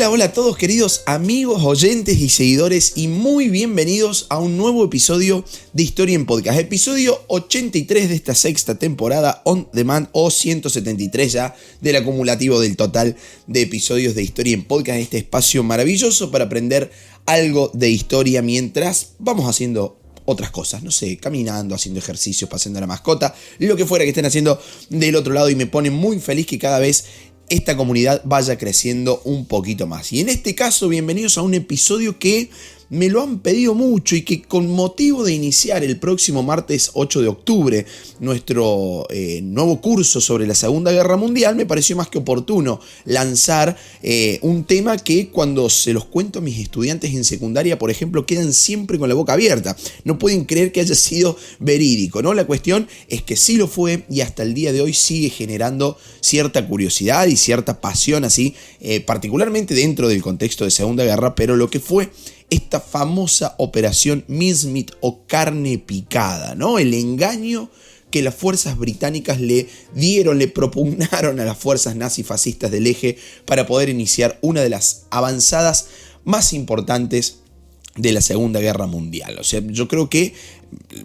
Hola, hola a todos queridos amigos, oyentes y seguidores y muy bienvenidos a un nuevo episodio de Historia en Podcast. Episodio 83 de esta sexta temporada on demand o 173 ya del acumulativo del total de episodios de Historia en Podcast. Este espacio maravilloso para aprender algo de historia mientras vamos haciendo otras cosas, no sé, caminando, haciendo ejercicios, paseando a la mascota, lo que fuera que estén haciendo del otro lado, y me pone muy feliz que cada vez esta comunidad vaya creciendo un poquito más. Y en este caso, bienvenidos a un episodio que me lo han pedido mucho y que con motivo de iniciar el próximo martes 8 de octubre nuestro nuevo curso sobre la Segunda Guerra Mundial, me pareció más que oportuno lanzar un tema que cuando se los cuento a mis estudiantes en secundaria, por ejemplo, quedan siempre con la boca abierta. No pueden creer que haya sido verídico, ¿no? La cuestión es que sí lo fue y hasta el día de hoy sigue generando cierta curiosidad y cierta pasión así, particularmente dentro del contexto de Segunda Guerra, pero lo que fue esta famosa operación Mincemeat o carne picada, ¿no? El engaño que las fuerzas británicas le propugnaron a las fuerzas nazifascistas del eje para poder iniciar una de las avanzadas más importantes de la Segunda Guerra Mundial. O sea, yo creo que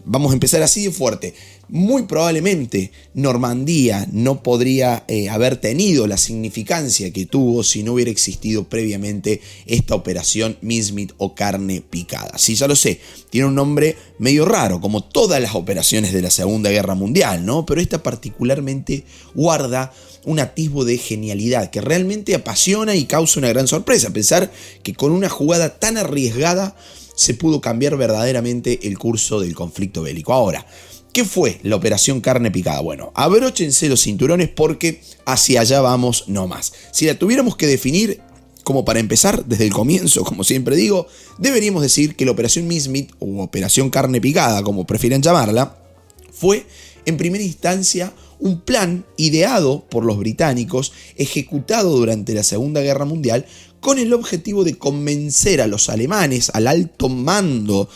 vamos a empezar así de fuerte. Muy probablemente Normandía no podría haber tenido la significancia que tuvo si no hubiera existido previamente esta operación Mincemeat o carne picada. Sí, ya lo sé, tiene un nombre medio raro, como todas las operaciones de la Segunda Guerra Mundial, ¿no? Pero esta particularmente guarda un atisbo de genialidad que realmente apasiona y causa una gran sorpresa. Pensar que con una jugada tan arriesgada se pudo cambiar verdaderamente el curso del conflicto bélico. Ahora, ¿qué fue la operación carne picada? Bueno, abróchense los cinturones porque hacia allá vamos nomás. Si la tuviéramos que definir, como para empezar desde el comienzo, como siempre digo, deberíamos decir que la operación Mincemeat o operación carne picada, como prefieran llamarla, fue en primera instancia un plan ideado por los británicos, ejecutado durante la Segunda Guerra Mundial, con el objetivo de convencer a los alemanes, al alto mando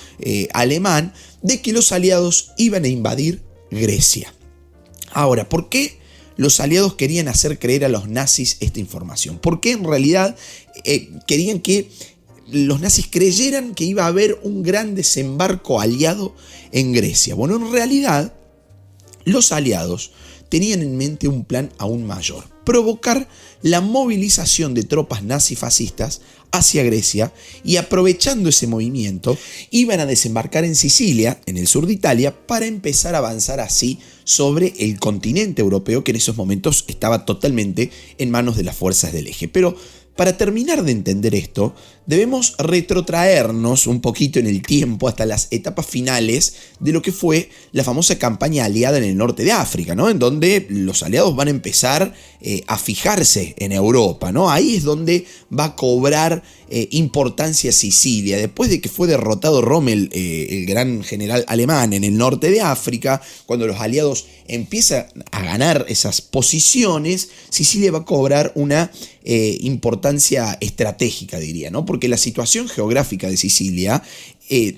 alemán, de que los aliados iban a invadir Grecia. Ahora, ¿por qué los aliados querían hacer creer a los nazis esta información? ¿Por qué en realidad querían que los nazis creyeran que iba a haber un gran desembarco aliado en Grecia? Bueno, en realidad los aliados tenían en mente un plan aún mayor: provocar la movilización de tropas nazifascistas hacia Grecia, y aprovechando ese movimiento iban a desembarcar en Sicilia, en el sur de Italia, para empezar a avanzar así sobre el continente europeo, que en esos momentos estaba totalmente en manos de las fuerzas del eje. Pero para terminar de entender esto, debemos retrotraernos un poquito en el tiempo hasta las etapas finales de lo que fue la famosa campaña aliada en el norte de África, ¿no? En donde los aliados van a empezar a fijarse en Europa, ¿no? Ahí es donde va a cobrar importancia Sicilia. Después de que fue derrotado Rommel, el gran general alemán, en el norte de África, cuando los aliados empiezan a ganar esas posiciones, Sicilia va a cobrar una importancia estratégica, diría, ¿no? Porque la situación geográfica de Sicilia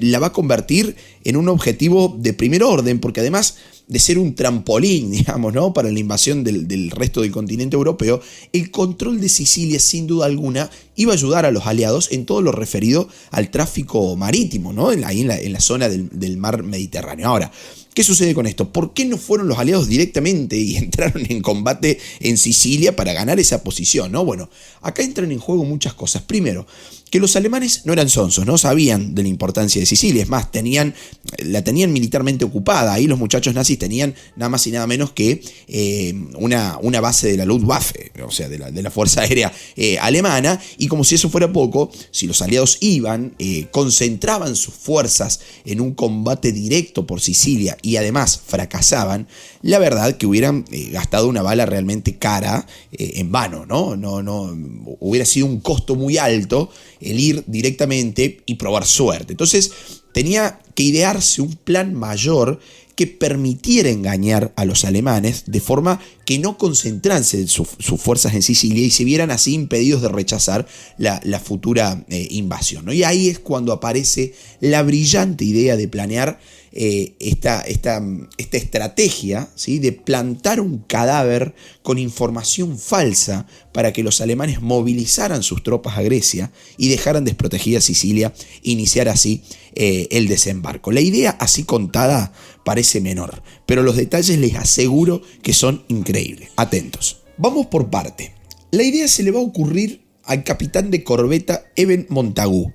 la va a convertir en un objetivo de primer orden, porque además de ser un trampolín, digamos, ¿no?, para la invasión del resto del continente europeo, el control de Sicilia, sin duda alguna, iba a ayudar a los aliados en todo lo referido al tráfico marítimo, ¿no? Ahí en la zona del mar Mediterráneo. Ahora, ¿qué sucede con esto? ¿Por qué no fueron los aliados directamente y entraron en combate en Sicilia para ganar esa posición, ¿no? Bueno, acá entran en juego muchas cosas. Primero, que los alemanes no eran sonsos, no sabían de la importancia de Sicilia. Es más, la tenían militarmente ocupada. Ahí los muchachos nazis tenían nada más y nada menos que una base de la Luftwaffe, o sea, de la Fuerza Aérea alemana. Y como si eso fuera poco, si los aliados iban, concentraban sus fuerzas en un combate directo por Sicilia y además fracasaban, la verdad que hubieran gastado una bala realmente cara en vano, ¿no? No hubiera sido un costo muy alto el ir directamente y probar suerte. Entonces tenía que idearse un plan mayor que permitiera engañar a los alemanes de forma que no concentrase sus fuerzas en Sicilia y se vieran así impedidos de rechazar la futura invasión, ¿no? Y ahí es cuando aparece la brillante idea de planear esta estrategia, ¿sí?, de plantar un cadáver con información falsa para que los alemanes movilizaran sus tropas a Grecia y dejaran desprotegida Sicilia e iniciar así el desembarco. La idea así contada parece menor, pero los detalles les aseguro que son increíbles. Atentos. Vamos por parte. La idea se le va a ocurrir al capitán de corbeta Eben Montagu.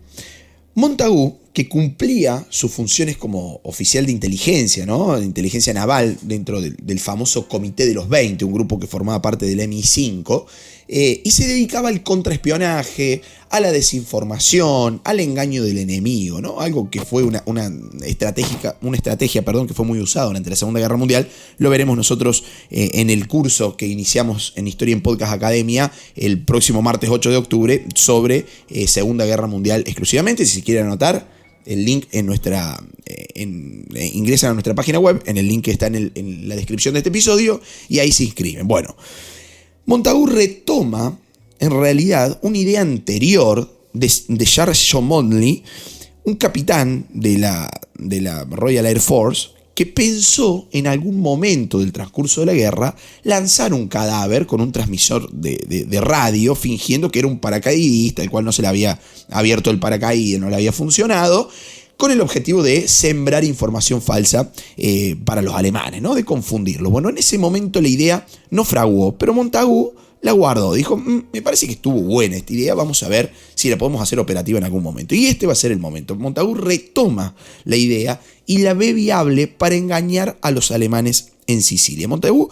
Montagu, que cumplía sus funciones como oficial de inteligencia, ¿no?, de inteligencia naval dentro del famoso Comité de los 20, un grupo que formaba parte del MI5, y se dedicaba al contraespionaje, a la desinformación, al engaño del enemigo, ¿no?, algo que fue una estrategia que fue muy usada durante la Segunda Guerra Mundial. Lo veremos nosotros en el curso que iniciamos en Historia en Podcast Academia el próximo martes 8 de octubre sobre Segunda Guerra Mundial exclusivamente. Si se quieren anotar, el link ingresan a nuestra página web, en el link que está en la descripción de este episodio, y ahí se inscriben. Bueno, Montagu retoma en realidad una idea anterior de Charles Cholmondeley, un capitán de la Royal Air Force, que pensó en algún momento del transcurso de la guerra lanzar un cadáver con un transmisor de radio, fingiendo que era un paracaidista, el cual no se le había abierto el paracaídas, no le había funcionado, con el objetivo de sembrar información falsa para los alemanes, ¿no?, de confundirlo. Bueno, en ese momento la idea no fraguó, pero Montagu la guardó. Dijo, me parece que estuvo buena esta idea, vamos a ver si la podemos hacer operativa en algún momento. Y este va a ser el momento. Montagu retoma la idea y la ve viable para engañar a los alemanes en Sicilia. Montagu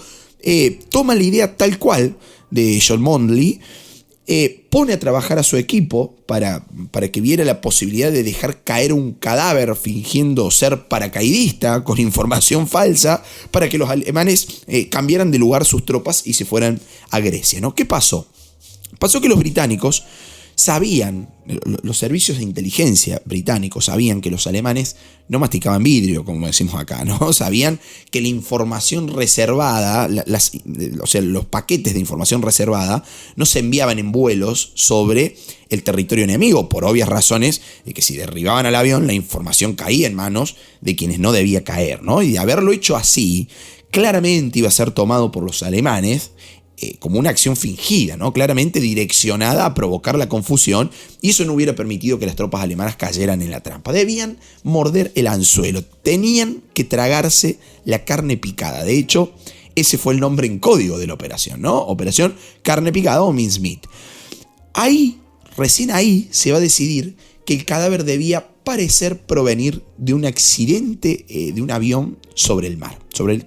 toma la idea tal cual de Cholmondeley, pone a trabajar a su equipo para que viera la posibilidad de dejar caer un cadáver fingiendo ser paracaidista con información falsa para que los alemanes cambiaran de lugar sus tropas y se fueran a Grecia, ¿no? ¿Qué pasó? Pasó que los británicos sabían, los servicios de inteligencia británicos sabían que los alemanes no masticaban vidrio, como decimos acá, ¿no? Sabían que la información reservada, los paquetes de información reservada, no se enviaban en vuelos sobre el territorio enemigo, por obvias razones de que si derribaban al avión, la información caía en manos de quienes no debía caer, ¿no? Y de haberlo hecho así, claramente iba a ser tomado por los alemanes como una acción fingida, ¿no?, claramente direccionada a provocar la confusión, y eso no hubiera permitido que las tropas alemanas cayeran en la trampa. Debían morder el anzuelo, tenían que tragarse la carne picada. De hecho, ese fue el nombre en código de la operación, ¿no? Operación Carne Picada o mincemeat. Recién ahí se va a decidir que el cadáver debía parecer provenir de un accidente de un avión sobre el mar,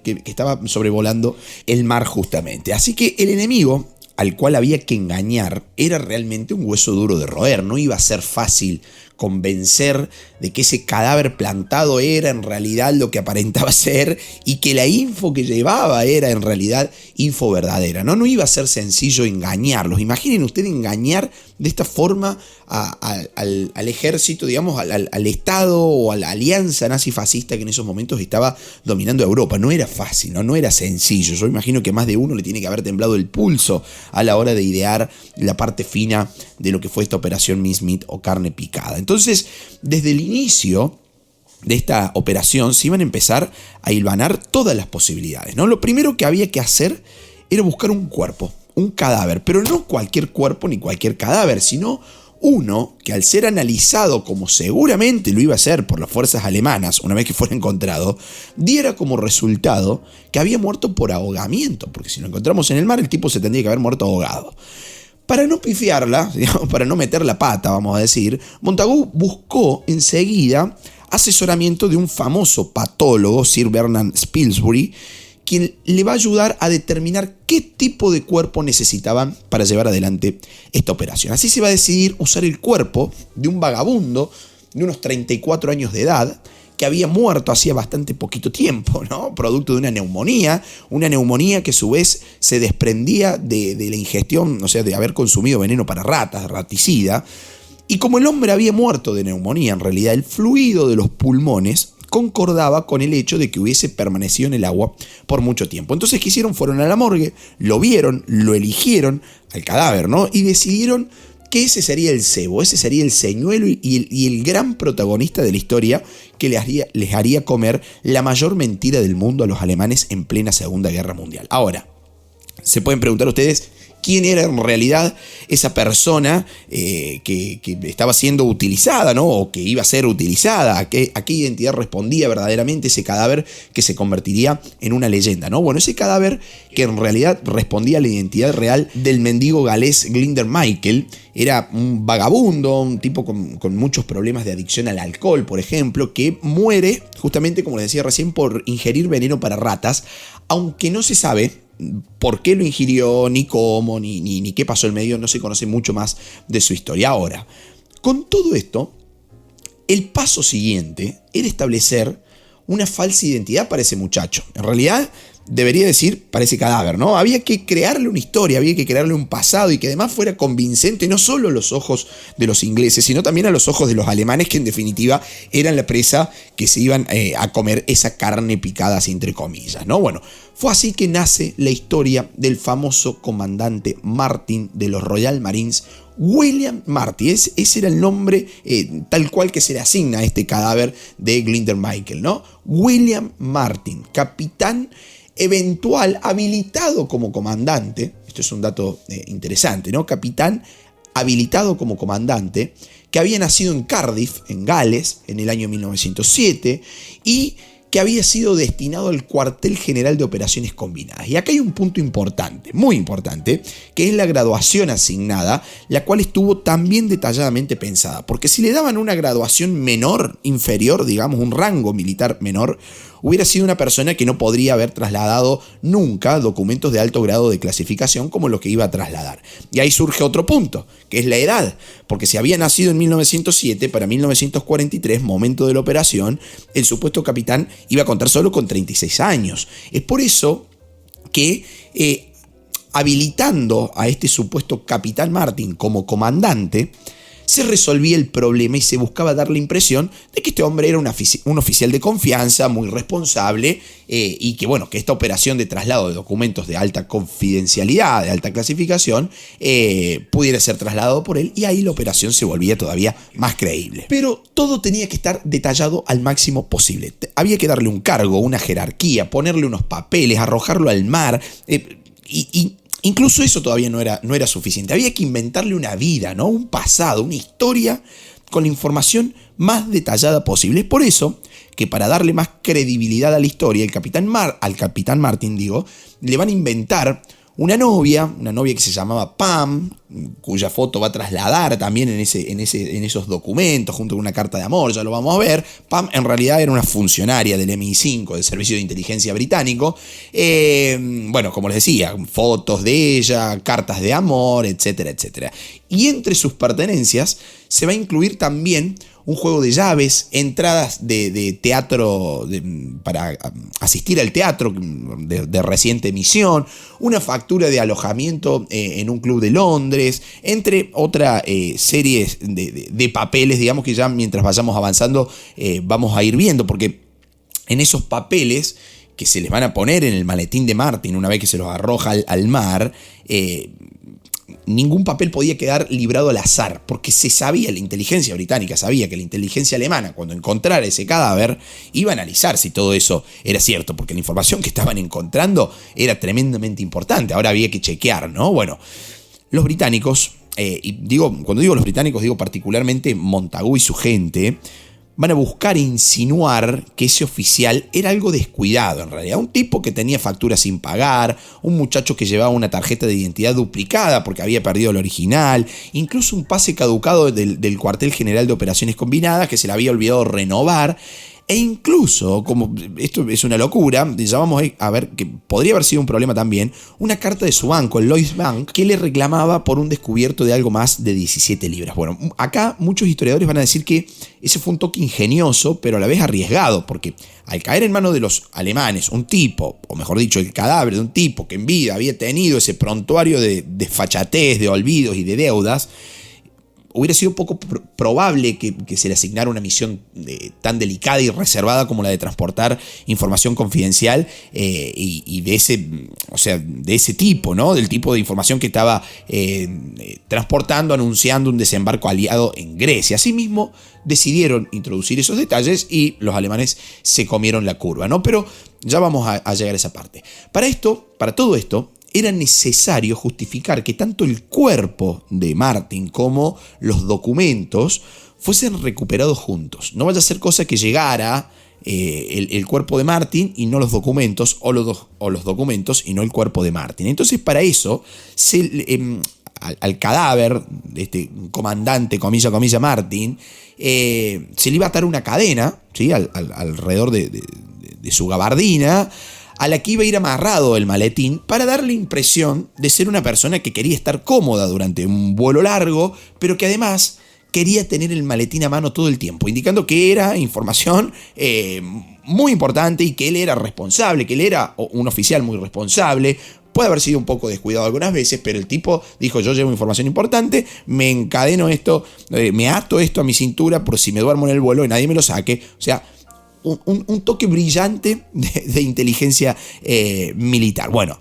que estaba sobrevolando el mar justamente. Así que el enemigo al cual había que engañar era realmente un hueso duro de roer. No iba a ser fácil convencer de que ese cadáver plantado era en realidad lo que aparentaba ser y que la info que llevaba era en realidad info verdadera. No iba a ser sencillo engañarlos. Imaginen ustedes engañar de esta forma al ejército, digamos, al Estado o a la alianza nazi-fascista que en esos momentos estaba dominando Europa. No era fácil, no era sencillo. Yo imagino que más de uno le tiene que haber temblado el pulso a la hora de idear la parte fina de lo que fue esta operación mincemeat o carne picada. Entonces, desde el inicio de esta operación se iban a empezar a hilvanar todas las posibilidades, ¿no? Lo primero que había que hacer era buscar un cuerpo, un cadáver, pero no cualquier cuerpo ni cualquier cadáver, sino uno que, al ser analizado como seguramente lo iba a hacer por las fuerzas alemanas una vez que fuera encontrado, diera como resultado que había muerto por ahogamiento, porque si lo encontramos en el mar el tipo se tendría que haber muerto ahogado. Para no pifiarla, digamos, para no meter la pata, vamos a decir, Montagu buscó enseguida asesoramiento de un famoso patólogo, Sir Bernard Spilsbury, quien le va a ayudar a determinar qué tipo de cuerpo necesitaban para llevar adelante esta operación. Así se va a decidir usar el cuerpo de un vagabundo de unos 34 años de edad, que había muerto hacía bastante poquito tiempo, ¿no? Producto de una neumonía que a su vez se desprendía de la ingestión, o sea, de haber consumido veneno para ratas, raticida. Y como el hombre había muerto de neumonía, en realidad el fluido de los pulmones concordaba con el hecho de que hubiese permanecido en el agua por mucho tiempo. Entonces, ¿qué hicieron? Fueron a la morgue, lo vieron, lo eligieron al cadáver, ¿no? Y decidieron que ese sería el cebo, ese sería el señuelo y el gran protagonista de la historia que les haría comer la mayor mentira del mundo a los alemanes en plena Segunda Guerra Mundial. Ahora, se pueden preguntar ustedes quién era en realidad esa persona que estaba siendo utilizada, ¿no? O que iba a ser utilizada, a qué identidad respondía verdaderamente ese cadáver que se convertiría en una leyenda, ¿no? Bueno, ese cadáver que en realidad respondía a la identidad real del mendigo galés Glinder Michael, era un vagabundo, un tipo con muchos problemas de adicción al alcohol, por ejemplo, que muere, justamente como les decía recién, por ingerir veneno para ratas, aunque no se sabe por qué lo ingirió, ni cómo, ni qué pasó en medio, no se conoce mucho más de su historia. Ahora, con todo esto, el paso siguiente era establecer una falsa identidad para ese muchacho. En realidad, debería decir para ese cadáver, ¿no? Había que crearle una historia, había que crearle un pasado y que además fuera convincente no solo a los ojos de los ingleses, sino también a los ojos de los alemanes, que en definitiva eran la presa que se iban a comer esa carne picada, así entre comillas, ¿no? Bueno, fue así que nace la historia del famoso comandante Martin de los Royal Marines, William Martin. Ese era el nombre tal cual que se le asigna a este cadáver de Glinder Michael, ¿no? William Martin, capitán eventual habilitado como comandante. Esto es un dato interesante, ¿no? Capitán habilitado como comandante, que había nacido en Cardiff, en Gales, en el año 1907 y que había sido destinado al cuartel general de operaciones combinadas. Y acá hay un punto importante, muy importante, que es la graduación asignada, la cual estuvo también detalladamente pensada, porque si le daban una graduación menor, inferior, digamos, un rango militar menor, hubiera sido una persona que no podría haber trasladado nunca documentos de alto grado de clasificación como lo que iba a trasladar. Y ahí surge otro punto, que es la edad, porque si había nacido en 1907, para 1943, momento de la operación, el supuesto capitán iba a contar solo con 36 años. Es por eso que habilitando a este supuesto capitán Martin como comandante, se resolvía el problema y se buscaba dar la impresión de que este hombre era un oficial de confianza, muy responsable, y que, bueno, que esta operación de traslado de documentos de alta confidencialidad, de alta clasificación, pudiera ser trasladado por él, y ahí la operación se volvía todavía más creíble. Pero todo tenía que estar detallado al máximo posible. Había que darle un cargo, una jerarquía, ponerle unos papeles, arrojarlo al mar, incluso eso todavía no era suficiente. Había que inventarle una vida, ¿no? Un pasado, una historia con la información más detallada posible. Es por eso que, para darle más credibilidad a la historia, al capitán Martin, le van a inventar una novia que se llamaba Pam, cuya foto va a trasladar también en esos documentos, junto con una carta de amor, ya lo vamos a ver. Pam en realidad era una funcionaria del MI5, del Servicio de Inteligencia Británico. Bueno, como les decía, fotos de ella, cartas de amor, etcétera, etcétera. Y entre sus pertenencias se va a incluir también un juego de llaves, entradas de teatro para asistir al teatro de reciente emisión, una factura de alojamiento en un club de Londres, entre otra series de papeles, digamos, que ya mientras vayamos avanzando vamos a ir viendo, porque en esos papeles que se les van a poner en el maletín de Martin una vez que se los arroja al mar, ningún papel podía quedar librado al azar, porque se sabía, la inteligencia británica sabía que la inteligencia alemana, cuando encontrara ese cadáver, iba a analizar si todo eso era cierto, porque la información que estaban encontrando era tremendamente importante. Ahora había que chequear, ¿no? Bueno, los británicos, cuando digo los británicos, digo particularmente Montagu y su gente, van a buscar insinuar que ese oficial era algo descuidado en realidad. Un tipo que tenía facturas sin pagar, un muchacho que llevaba una tarjeta de identidad duplicada porque había perdido el original, incluso un pase caducado del cuartel general de operaciones combinadas que se le había olvidado renovar. E incluso, como esto es una locura, ya vamos a ver que podría haber sido un problema también, una carta de su banco, el Lloyds Bank, que le reclamaba por un descubierto de algo más de 17 libras. Bueno, acá muchos historiadores van a decir que ese fue un toque ingenioso, pero a la vez arriesgado, porque al caer en manos de los alemanes un tipo, o mejor dicho, el cadáver de un tipo que en vida había tenido ese prontuario de desfachatez, de olvidos y de deudas, hubiera sido poco probable que se le asignara una misión tan delicada y reservada como la de transportar información confidencial y de ese tipo, ¿no? Del tipo de información que estaba transportando, anunciando un desembarco aliado en Grecia. Asimismo, decidieron introducir esos detalles y los alemanes se comieron la curva, ¿no? Pero ya vamos a llegar a esa parte. Para todo esto, era necesario justificar que tanto el cuerpo de Martin como los documentos fuesen recuperados juntos. No vaya a ser cosa que llegara el cuerpo de Martin y no los documentos, o los documentos y no el cuerpo de Martin. Entonces, para eso, al cadáver de este comandante, comilla, Martin, se le iba a atar una cadena, ¿sí? alrededor de su gabardina, a la que iba a ir amarrado el maletín para dar la impresión de ser una persona que quería estar cómoda durante un vuelo largo, pero que además quería tener el maletín a mano todo el tiempo, indicando que era información muy importante y que él era responsable, que él era un oficial muy responsable. Puede haber sido un poco descuidado algunas veces, pero el tipo dijo: yo llevo información importante, me encadeno esto, me ato esto a mi cintura por si me duermo en el vuelo y nadie me lo saque. O sea, un toque brillante de inteligencia militar. Bueno,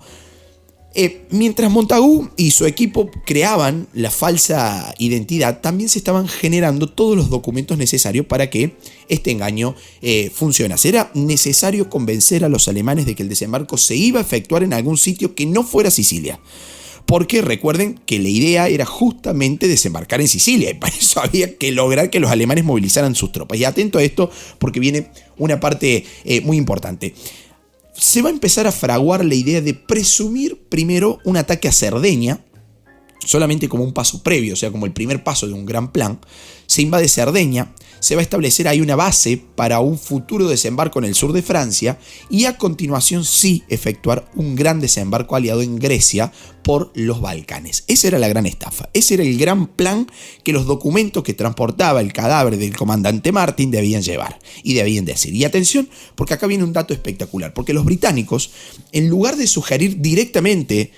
mientras Montagu y su equipo creaban la falsa identidad, también se estaban generando todos los documentos necesarios para que este engaño funcionase. Era necesario convencer a los alemanes de que el desembarco se iba a efectuar en algún sitio que no fuera Sicilia. Porque recuerden que la idea era justamente desembarcar en Sicilia, y para eso había que lograr que los alemanes movilizaran sus tropas. Y atento a esto, porque viene una parte muy importante. Se va a empezar a fraguar la idea de presumir primero un ataque a Cerdeña, solamente como un paso previo, o sea, como el primer paso de un gran plan. Se invade Cerdeña, se va a establecer ahí una base para un futuro desembarco en el sur de Francia y a continuación sí efectuar un gran desembarco aliado en Grecia por los Balcanes. Esa era la gran estafa, ese era el gran plan que los documentos que transportaba el cadáver del comandante Martin debían llevar y debían decir. Y atención, porque acá viene un dato espectacular, porque los británicos, en lugar de sugerir directamente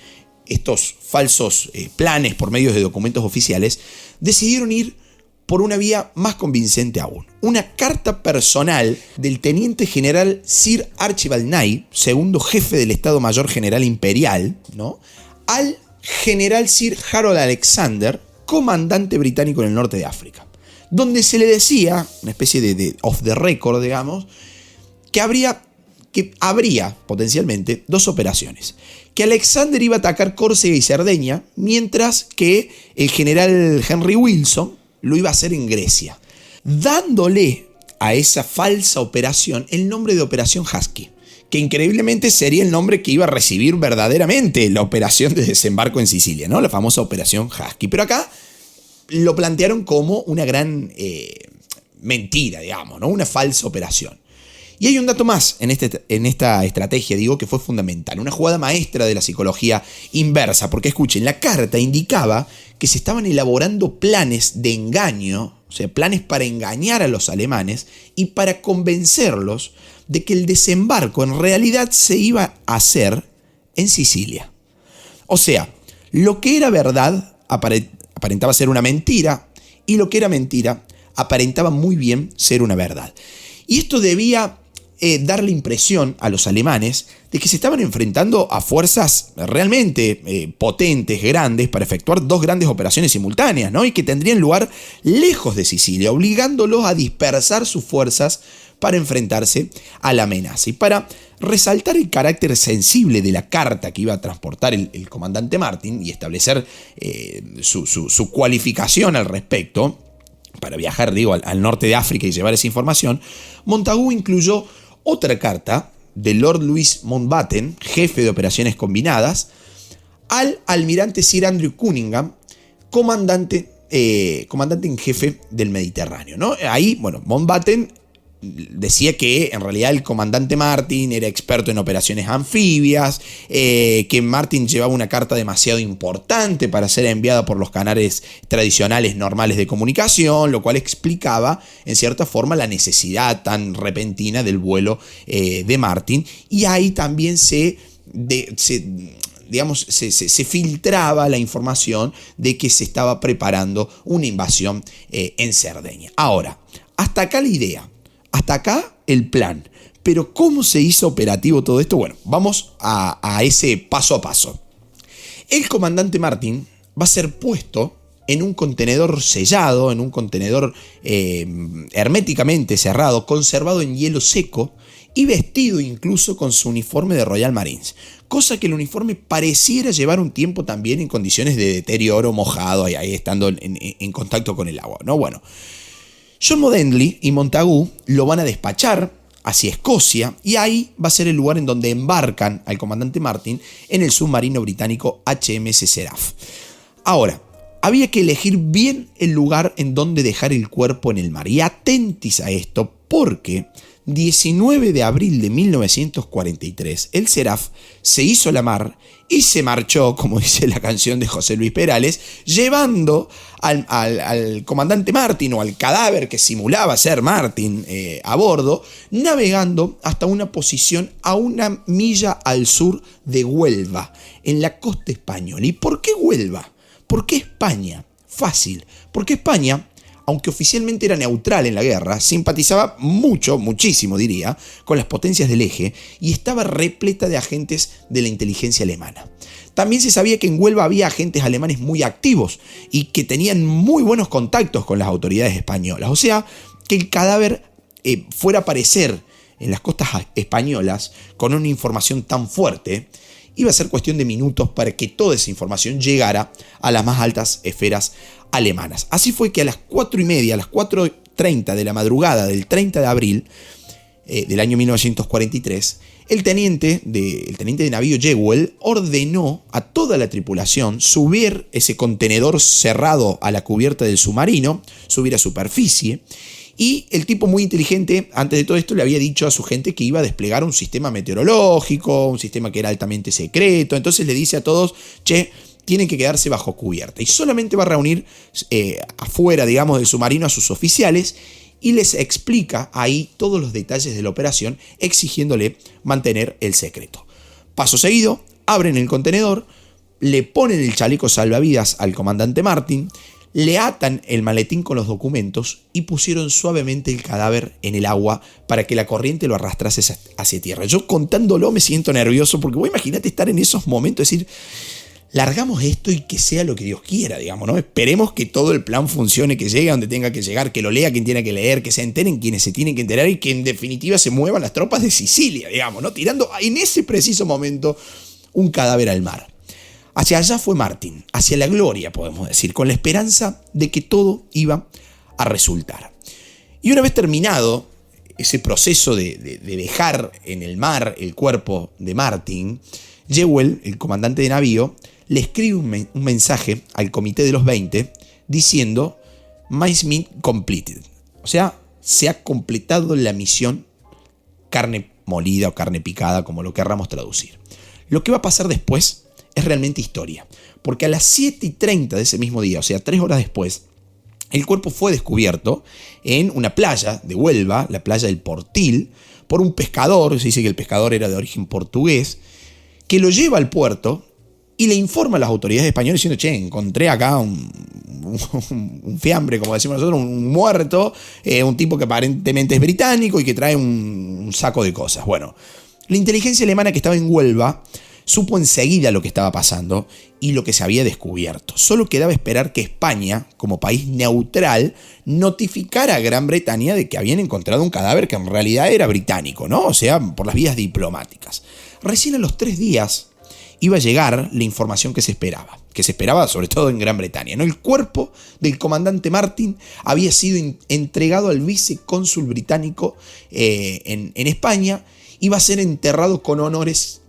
estos falsos planes por medio de documentos oficiales, decidieron ir por una vía más convincente aún. Una carta personal del teniente general Sir Archibald Knight, segundo jefe del Estado Mayor General Imperial, ¿no?, al general Sir Harold Alexander, comandante británico en el norte de África, donde se le decía, una especie de off the record, digamos, que habría potencialmente dos operaciones. Que Alexander iba a atacar Córcega y Cerdeña, mientras que el general Henry Wilson lo iba a hacer en Grecia, dándole a esa falsa operación el nombre de Operación Husky, que increíblemente sería el nombre que iba a recibir verdaderamente la operación de desembarco en Sicilia, ¿no? La famosa Operación Husky. Pero acá lo plantearon como una gran mentira, digamos, ¿no? Una falsa operación. Y hay un dato más en esta estrategia, digo, que fue fundamental. Una jugada maestra de la psicología inversa. Porque escuchen, la carta indicaba que se estaban elaborando planes de engaño, o sea, planes para engañar a los alemanes y para convencerlos de que el desembarco en realidad se iba a hacer en Sicilia. O sea, lo que era verdad aparentaba ser una mentira y lo que era mentira aparentaba muy bien ser una verdad. Y esto debía dar la impresión a los alemanes de que se estaban enfrentando a fuerzas realmente potentes, grandes, para efectuar dos grandes operaciones simultáneas, ¿no? Y que tendrían lugar lejos de Sicilia, obligándolos a dispersar sus fuerzas para enfrentarse a la amenaza. Y para resaltar el carácter sensible de la carta que iba a transportar el comandante Martin y establecer su cualificación al respecto, para viajar, digo, al norte de África y llevar esa información, Montagu incluyó otra carta de Lord Louis Mountbatten, jefe de operaciones combinadas, al almirante Sir Andrew Cunningham, comandante en jefe del Mediterráneo, ¿no? Ahí, bueno, Mountbatten decía que en realidad el comandante Martin era experto en operaciones anfibias, que Martin llevaba una carta demasiado importante para ser enviada por los canales tradicionales normales de comunicación, lo cual explicaba en cierta forma la necesidad tan repentina del vuelo de Martin. Y ahí también se digamos, se filtraba la información de que se estaba preparando una invasión en Cerdeña. Ahora, hasta acá la idea, hasta acá el plan. Pero ¿cómo se hizo operativo todo esto? Bueno, vamos a ese paso a paso. El comandante Martín va a ser puesto en un contenedor sellado, en un contenedor herméticamente cerrado, conservado en hielo seco y vestido incluso con su uniforme de Royal Marines. Cosa que el uniforme pareciera llevar un tiempo también en condiciones de deterioro, mojado, ahí estando en contacto con el agua, ¿no? Bueno, John Modendley y Montagu lo van a despachar hacia Escocia y ahí va a ser el lugar en donde embarcan al comandante Martin en el submarino británico HMS Seraph. Ahora, había que elegir bien el lugar en donde dejar el cuerpo en el mar. Y atentis a esto porque 19 de abril de 1943 el Seraph se hizo la mar y se marchó, como dice la canción de José Luis Perales, llevando al comandante Martin o al cadáver que simulaba ser Martin a bordo, navegando hasta una posición a 1 milla al sur de Huelva, en la costa española. ¿Y por qué Huelva? ¿Por qué España? Fácil, porque España, aunque oficialmente era neutral en la guerra, simpatizaba muchísimo diría, con las potencias del eje y estaba repleta de agentes de la inteligencia alemana. También se sabía que en Huelva había agentes alemanes muy activos y que tenían muy buenos contactos con las autoridades españolas. O sea, que el cadáver fuera a aparecer en las costas españolas con una información tan fuerte, iba a ser cuestión de minutos para que toda esa información llegara a las más altas esferas alemanas. Así fue que a las 4:30, a las 4:30 de la madrugada del 30 de abril del año 1943, el teniente de navío Jewell ordenó a toda la tripulación subir ese contenedor cerrado a la cubierta del submarino, subir a superficie. Y el tipo muy inteligente, antes de todo esto, le había dicho a su gente que iba a desplegar un sistema meteorológico, un sistema que era altamente secreto. Entonces le dice a todos, che, tienen que quedarse bajo cubierta. Y solamente va a reunir afuera, digamos, del submarino a sus oficiales y les explica ahí todos los detalles de la operación, exigiéndole mantener el secreto. Paso seguido, abren el contenedor, le ponen el chaleco salvavidas al comandante Martin, le atan el maletín con los documentos y pusieron suavemente el cadáver en el agua para que la corriente lo arrastrase hacia tierra. Yo contándolo me siento nervioso porque vos imagínate estar en esos momentos, decir, largamos esto y que sea lo que Dios quiera, digamos, ¿no? Esperemos que todo el plan funcione, que llegue a donde tenga que llegar, que lo lea quien tiene que leer, que se enteren quienes se tienen que enterar y que en definitiva se muevan las tropas de Sicilia, digamos, ¿no? Tirando en ese preciso momento un cadáver al mar. Hacia allá fue Martin, hacia la gloria, podemos decir, con la esperanza de que todo iba a resultar. Y una vez terminado ese proceso de dejar en el mar el cuerpo de Martin, Jewell, el comandante de navío, le escribe un mensaje al Comité de los 20 diciendo "Mission completed", o sea, se ha completado la misión carne molida o carne picada, como lo querramos traducir. Lo que va a pasar después es realmente historia, porque a las 7:30 de ese mismo día, o sea, 3 horas después, el cuerpo fue descubierto en una playa de Huelva, la playa del Portil, por un pescador, se dice que el pescador era de origen portugués, que lo lleva al puerto y le informa a las autoridades españolas diciendo, che, encontré acá un fiambre, como decimos nosotros, un muerto, un tipo que aparentemente es británico y que trae un saco de cosas. Bueno, la inteligencia alemana que estaba en Huelva supo enseguida lo que estaba pasando y lo que se había descubierto. Solo quedaba esperar que España, como país neutral, notificara a Gran Bretaña de que habían encontrado un cadáver que en realidad era británico, ¿no? O sea, por las vías diplomáticas. Recién a los 3 días iba a llegar la información que se esperaba sobre todo en Gran Bretaña, ¿no? El cuerpo del comandante Martin había sido entregado al vicecónsul británico en España. Iba a ser enterrado con honores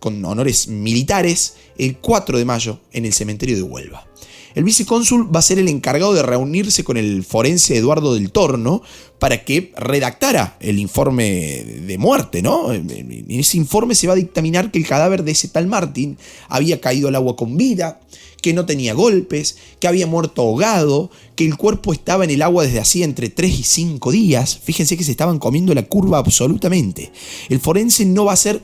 militares el 4 de mayo en el cementerio de Huelva. El vicecónsul va a ser el encargado de reunirse con el forense Eduardo del Torno para que redactara el informe de muerte, ¿no? En ese informe se va a dictaminar que el cadáver de ese tal Martin había caído al agua con vida, que no tenía golpes, que había muerto ahogado, que el cuerpo estaba en el agua desde hacía entre 3 y 5 días. Fíjense que se estaban comiendo la curva absolutamente. El forense no va a ser,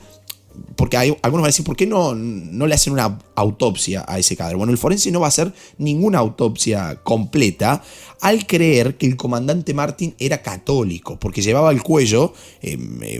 porque algunos van a decir, ¿por qué no le hacen una autopsia a ese cadáver? Bueno, el forense no va a hacer ninguna autopsia completa al creer que el comandante Martin era católico, porque llevaba al cuello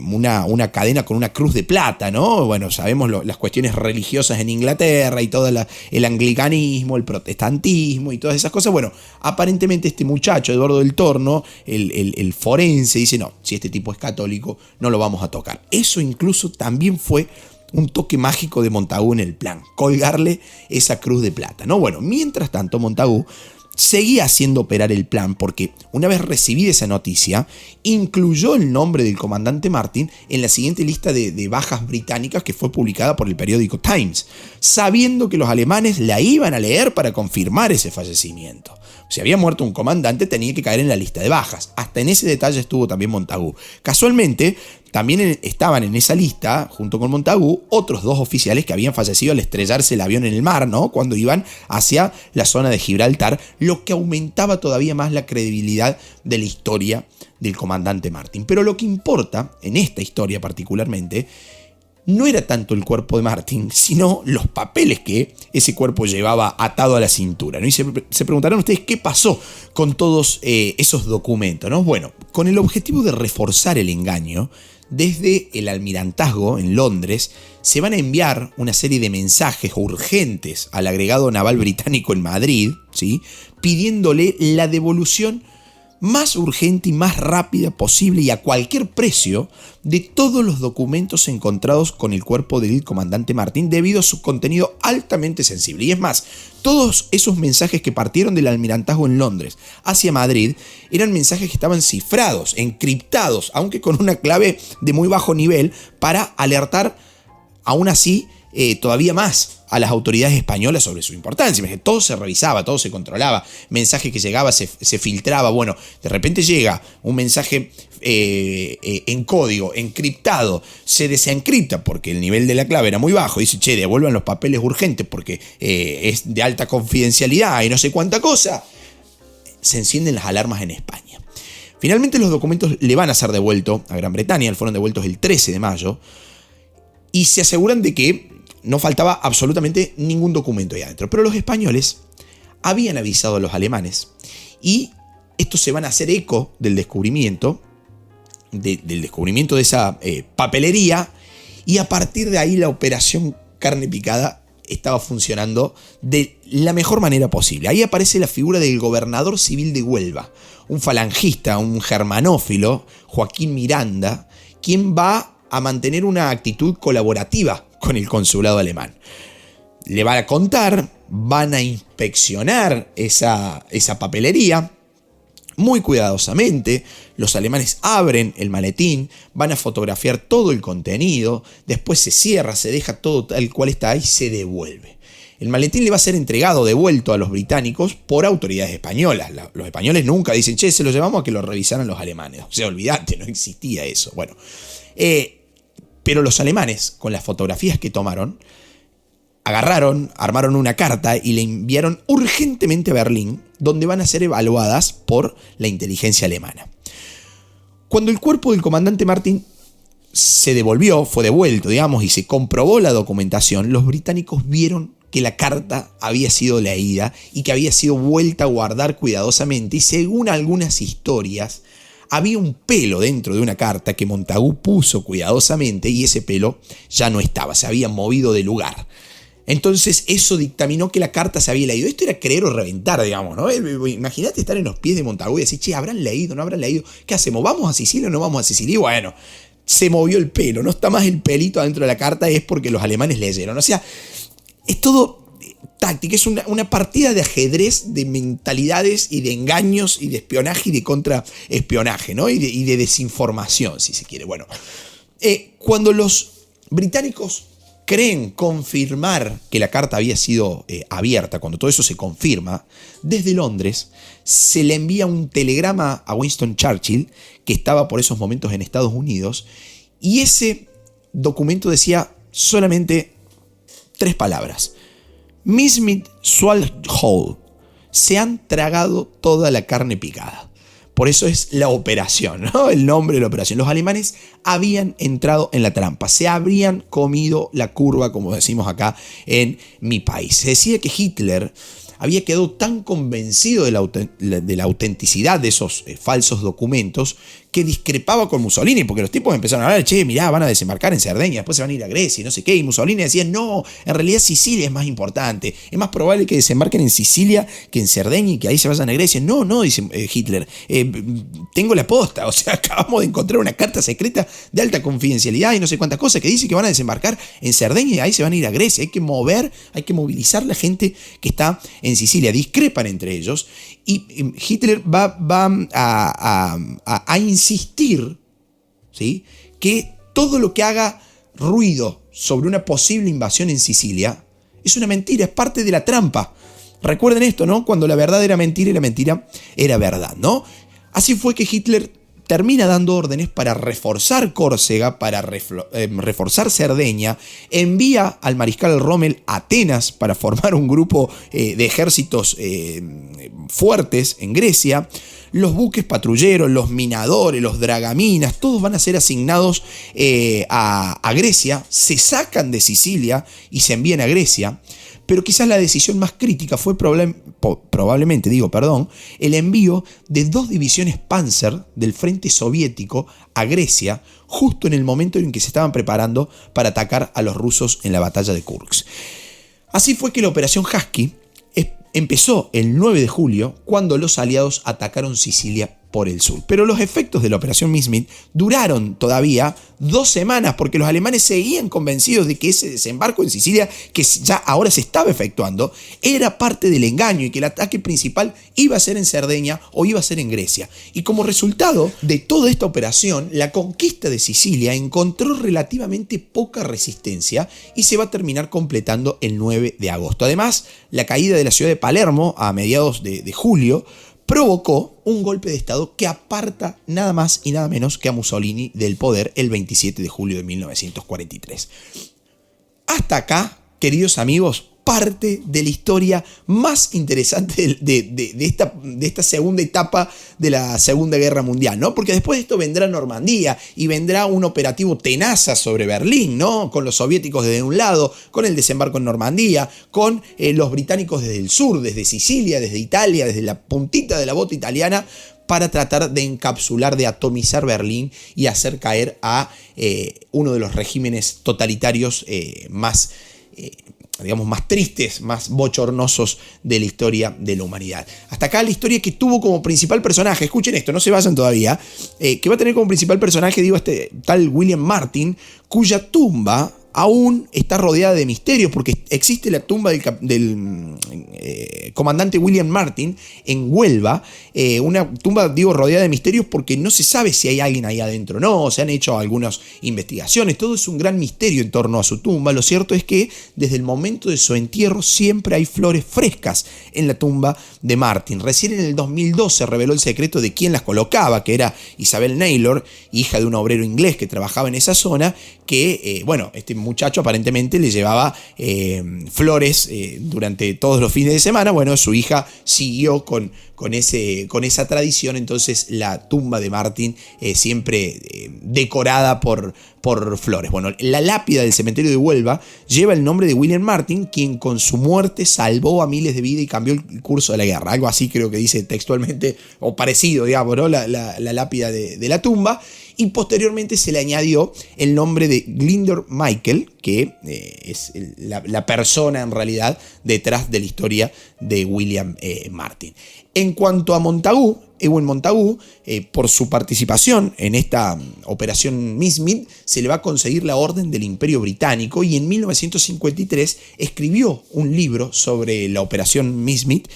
una cadena con una cruz de plata, ¿no? Bueno, sabemos las cuestiones religiosas en Inglaterra y todo el anglicanismo, el protestantismo y todas esas cosas. Bueno, aparentemente este muchacho, Eduardo del Torno, el forense, dice, no, si este tipo es católico, no lo vamos a tocar. Eso incluso también fue un toque mágico de Montagu en el plan, colgarle esa cruz de plata, ¿no? Bueno, mientras tanto Montagu seguía haciendo operar el plan porque una vez recibida esa noticia, incluyó el nombre del comandante Martin en la siguiente lista de bajas británicas que fue publicada por el periódico Times, sabiendo que los alemanes la iban a leer para confirmar ese fallecimiento. Si había muerto un comandante, tenía que caer en la lista de bajas. Hasta en ese detalle estuvo también Montagu. Casualmente, también estaban en esa lista, junto con Montagu, otros 2 oficiales que habían fallecido al estrellarse el avión en el mar, ¿no? Cuando iban hacia la zona de Gibraltar, lo que aumentaba todavía más la credibilidad de la historia del comandante Martin. Pero lo que importa, en esta historia particularmente, no era tanto el cuerpo de Martin, sino los papeles que ese cuerpo llevaba atado a la cintura, ¿no? Y se preguntarán ustedes qué pasó con todos esos documentos, ¿no? Bueno, con el objetivo de reforzar el engaño, desde el almirantazgo en Londres se van a enviar una serie de mensajes urgentes al agregado naval británico en Madrid, ¿sí?, pidiéndole la devolución más urgente y más rápida posible y a cualquier precio de todos los documentos encontrados con el cuerpo del comandante Martin debido a su contenido altamente sensible. Y es más, todos esos mensajes que partieron del almirantazgo en Londres hacia Madrid eran mensajes que estaban cifrados, encriptados, aunque con una clave de muy bajo nivel para alertar aún así todavía más a las autoridades españolas sobre su importancia. Todo se revisaba, todo se controlaba, mensaje que llegaba se filtraba. Bueno, de repente llega un mensaje en código, encriptado, se desencripta porque el nivel de la clave era muy bajo, dice, che, devuelvan los papeles urgentes porque es de alta confidencialidad y no sé cuánta cosa. Se encienden las alarmas en España. Finalmente los documentos le van a ser devueltos a Gran Bretaña, fueron devueltos el 13 de mayo, y se aseguran de que no faltaba absolutamente ningún documento ahí adentro. Pero los españoles habían avisado a los alemanes y estos se van a hacer eco del descubrimiento, del descubrimiento de esa papelería, y a partir de ahí la operación carne picada estaba funcionando de la mejor manera posible. Ahí aparece la figura del gobernador civil de Huelva, un falangista, un germanófilo, Joaquín Miranda, quien va a mantener una actitud colaborativa con el consulado alemán. Le van a contar, van a inspeccionar esa papelería muy cuidadosamente. Los alemanes abren el maletín, van a fotografiar todo el contenido, después se cierra, se deja todo tal cual está y se devuelve. El maletín le va a ser entregado, devuelto a los británicos por autoridades españolas. Los españoles nunca dicen, che, se lo llevamos a que lo revisaran los alemanes. O sea, olvídate, no existía eso. Bueno, pero los alemanes, con las fotografías que tomaron, agarraron, armaron una carta y le enviaron urgentemente a Berlín, donde van a ser evaluadas por la inteligencia alemana. Cuando el cuerpo del comandante Martin se devolvió, fue devuelto, digamos, y se comprobó la documentación, los británicos vieron que la carta había sido leída y que había sido vuelta a guardar cuidadosamente, y según algunas historias, había un pelo dentro de una carta que Montagu puso cuidadosamente y ese pelo ya no estaba, se había movido de lugar. Entonces eso dictaminó que la carta se había leído. Esto era creer o reventar, digamos, ¿no? Imagínate estar en los pies de Montagu y decir, che, ¿habrán leído? ¿No habrán leído? ¿Qué hacemos? ¿Vamos a Sicilia o no vamos a Sicilia? Y bueno, se movió el pelo, no está más el pelito adentro de la carta, es porque los alemanes leyeron. O sea, es todo táctica, es una partida de ajedrez de mentalidades y de engaños y de espionaje y de contraespionaje, ¿no? Y de desinformación, si se quiere. Bueno, cuando los británicos creen confirmar que la carta había sido abierta, cuando todo eso se confirma, desde Londres se le envía un telegrama a Winston Churchill, que estaba por esos momentos en Estados Unidos, y ese documento decía solamente 3 palabras. Mismit swallowed whole. Se han tragado toda la carne picada. Por eso es la operación, ¿no? El nombre de la operación. Los alemanes habían entrado en la trampa, se habrían comido la curva, como decimos acá en mi país. Se decía que Hitler había quedado tan convencido de la autenticidad de esos falsos documentos que discrepaba con Mussolini, porque los tipos empezaron a hablar, che, mirá, van a desembarcar en Cerdeña, después se van a ir a Grecia y no sé qué, y Mussolini decía, no, en realidad Sicilia es más importante, es más probable que desembarquen en Sicilia que en Cerdeña y que ahí se vayan a Grecia. No, dice Hitler, tengo la posta, o sea, acabamos de encontrar una carta secreta de alta confidencialidad y no sé cuántas cosas que dice que van a desembarcar en Cerdeña y ahí se van a ir a Grecia. Hay que movilizar la gente que está en Sicilia. Discrepan entre ellos y Hitler va a insistir, ¿sí?, que todo lo que haga ruido sobre una posible invasión en Sicilia es una mentira, es parte de la trampa. Recuerden esto, ¿no? Cuando la verdad era mentira y la mentira era verdad, ¿no? Así fue que Hitler termina dando órdenes para reforzar Córcega, para reforzar Cerdeña, envía al mariscal Rommel a Atenas para formar un grupo de ejércitos fuertes en Grecia. Los buques patrulleros, los minadores, los dragaminas, todos van a ser asignados a Grecia, se sacan de Sicilia y se envían a Grecia. Pero quizás la decisión más crítica fue probablemente, el envío de 2 divisiones Panzer del frente soviético a Grecia, justo en el momento en que se estaban preparando para atacar a los rusos en la batalla de Kursk. Así fue que la operación Husky empezó el 9 de julio, cuando los aliados atacaron Sicilia por el sur. Pero los efectos de la operación Messerschmitt duraron todavía 2 semanas, porque los alemanes seguían convencidos de que ese desembarco en Sicilia, que ya ahora se estaba efectuando, era parte del engaño y que el ataque principal iba a ser en Cerdeña o iba a ser en Grecia. Y como resultado de toda esta operación, la conquista de Sicilia encontró relativamente poca resistencia y se va a terminar completando el 9 de agosto. Además, la caída de la ciudad de Palermo a mediados de julio provocó un golpe de estado que aparta nada más y nada menos que a Mussolini del poder el 27 de julio de 1943. Hasta acá, queridos amigos, parte de la historia más interesante de esta segunda etapa de la Segunda Guerra Mundial, ¿no? Porque después de esto vendrá Normandía y vendrá un operativo Tenaza sobre Berlín, ¿no? Con los soviéticos desde un lado, con el desembarco en Normandía, con los británicos desde el sur, desde Sicilia, desde Italia, desde la puntita de la bota italiana, para tratar de encapsular, de atomizar Berlín y hacer caer a uno de los regímenes totalitarios más tristes, más bochornosos de la historia de la humanidad. Hasta acá la historia que tuvo como principal personaje, escuchen esto, no se vayan todavía, que va a tener como principal personaje, este tal William Martin, cuya tumba aún está rodeada de misterios, porque existe la tumba del comandante William Martin en Huelva, una tumba, rodeada de misterios porque no se sabe si hay alguien ahí adentro o no, se han hecho algunas investigaciones, todo es un gran misterio en torno a su tumba. Lo cierto es que desde el momento de su entierro siempre hay flores frescas en la tumba de Martin. Recién en el 2002 se reveló el secreto de quién las colocaba, que era Isabel Naylor, hija de un obrero inglés que trabajaba en esa zona, que, este muchacho aparentemente le llevaba flores durante todos los fines de semana. Bueno, su hija siguió con esa tradición, entonces la tumba de Martin siempre decorada por flores. Bueno, la lápida del cementerio de Huelva lleva el nombre de William Martin, quien con su muerte salvó a miles de vidas y cambió el curso de la guerra. Algo así creo que dice textualmente, o parecido, ¿no? la lápida de la tumba. Y posteriormente se le añadió el nombre de Glinder Michael, que es la persona en realidad detrás de la historia de William Martin. En cuanto a Montagu, Ewen Montagu, por su participación en esta operación Messerschmitt, se le va a conseguir la Orden del Imperio Británico y en 1953 escribió un libro sobre la operación Messerschmitt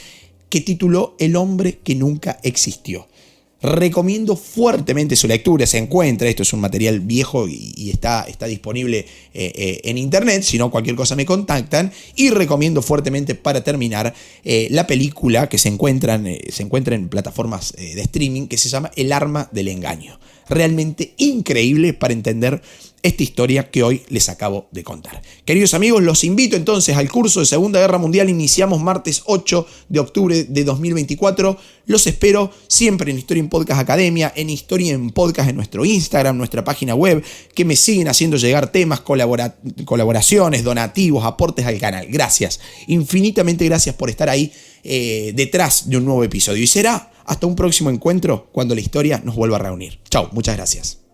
que tituló El hombre que nunca existió. Recomiendo fuertemente su lectura, se encuentra, esto es un material viejo y está disponible en internet, si no cualquier cosa me contactan, y recomiendo fuertemente para terminar la película que se encuentra en plataformas de streaming que se llama El arma del engaño. realmente increíble para entender esta historia que hoy les acabo de contar. Queridos amigos, los invito entonces al curso de Segunda Guerra Mundial. Iniciamos martes 8 de octubre de 2024. Los espero siempre en Historia en Podcast Academia, en Historia en Podcast en nuestro Instagram, nuestra página web, que me siguen haciendo llegar temas, colaboraciones, donativos, aportes al canal. Gracias, infinitamente gracias por estar ahí detrás de un nuevo episodio. Y será hasta un próximo encuentro cuando la historia nos vuelva a reunir. Chao, muchas gracias.